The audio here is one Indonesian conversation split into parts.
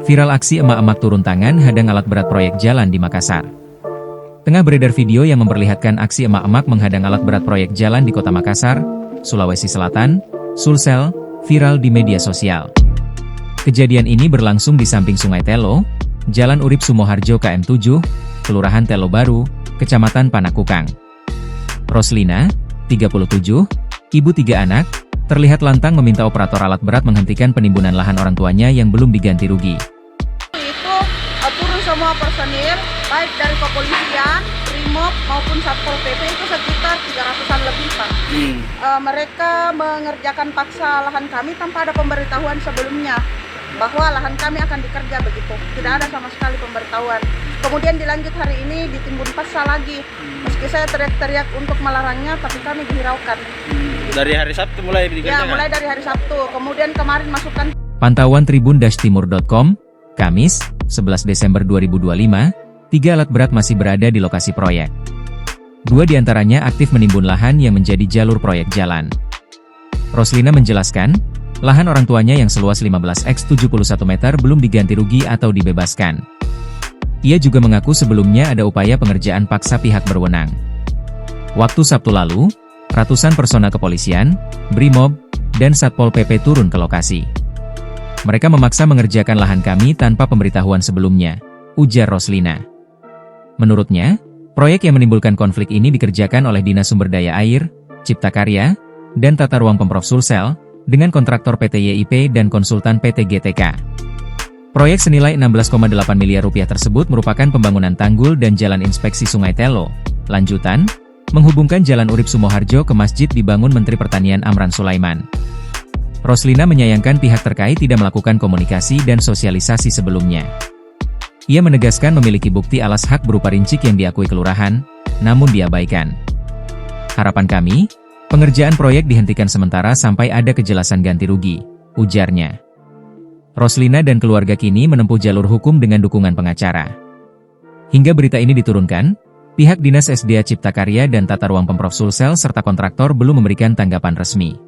Viral aksi emak-emak turun tangan hadang alat berat proyek jalan di Makassar. Tengah beredar video yang memperlihatkan aksi emak-emak menghadang alat berat proyek jalan di kota Makassar, Sulawesi Selatan, Sulsel, viral di media sosial. Kejadian ini berlangsung di samping Sungai Telo, Jalan Urip Sumoharjo KM 7, Kelurahan Telo Baru, Kecamatan Panakukang. Roslina, 37, ibu 3 anak, terlihat lantang meminta operator alat berat menghentikan penimbunan lahan orang tuanya yang belum diganti rugi. Itu turun semua personil, baik dari kepolisian, Brimob maupun Satpol PP itu sekitar 300-an lebih, Pak. Mereka mengerjakan paksa lahan kami tanpa ada pemberitahuan sebelumnya bahwa lahan kami akan dikerja begitu. Tidak ada sama sekali pemberitahuan. Kemudian dilanjut hari ini ditimbun paksa lagi. Meski saya teriak-teriak untuk melarangnya, tapi kami dihiraukan. Dari hari Sabtu mulai dikerjakan? Ya, mulai dari hari Sabtu. Kemudian kemarin masukkan. Pantauan tribun-timur.com, Kamis, 11 Desember 2025, 3 alat berat masih berada di lokasi proyek. 2 diantaranya aktif menimbun lahan yang menjadi jalur proyek jalan. Roslina menjelaskan, lahan orang tuanya yang seluas 15x71 meter belum diganti rugi atau dibebaskan. Ia juga mengaku sebelumnya ada upaya pengerjaan paksa pihak berwenang. Waktu Sabtu lalu, ratusan personel kepolisian, Brimob, dan Satpol PP turun ke lokasi. Mereka memaksa mengerjakan lahan kami tanpa pemberitahuan sebelumnya, ujar Roslina. Menurutnya, proyek yang menimbulkan konflik ini dikerjakan oleh Dinas Sumber Daya Air, Cipta Karya, dan Tata Ruang Pemprov Sulsel, dengan kontraktor PT YIP dan konsultan PT GTK. Proyek senilai 16,8 miliar rupiah tersebut merupakan pembangunan tanggul dan jalan inspeksi Sungai Telo. Lanjutan, menghubungkan Jalan Urip Sumoharjo ke masjid dibangun Menteri Pertanian Amran Sulaiman. Roslina menyayangkan pihak terkait tidak melakukan komunikasi dan sosialisasi sebelumnya. Ia menegaskan memiliki bukti alas hak berupa rincik yang diakui kelurahan, namun diabaikan. Harapan kami, pengerjaan proyek dihentikan sementara sampai ada kejelasan ganti rugi, ujarnya. Roslina dan keluarga kini menempuh jalur hukum dengan dukungan pengacara. Hingga berita ini diturunkan, pihak Dinas SDA Cipta Karya dan Tata Ruang Pemprov Sulsel serta kontraktor belum memberikan tanggapan resmi.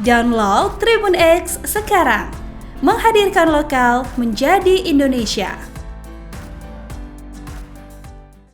Download Tribun X sekarang, menghadirkan lokal menjadi Indonesia.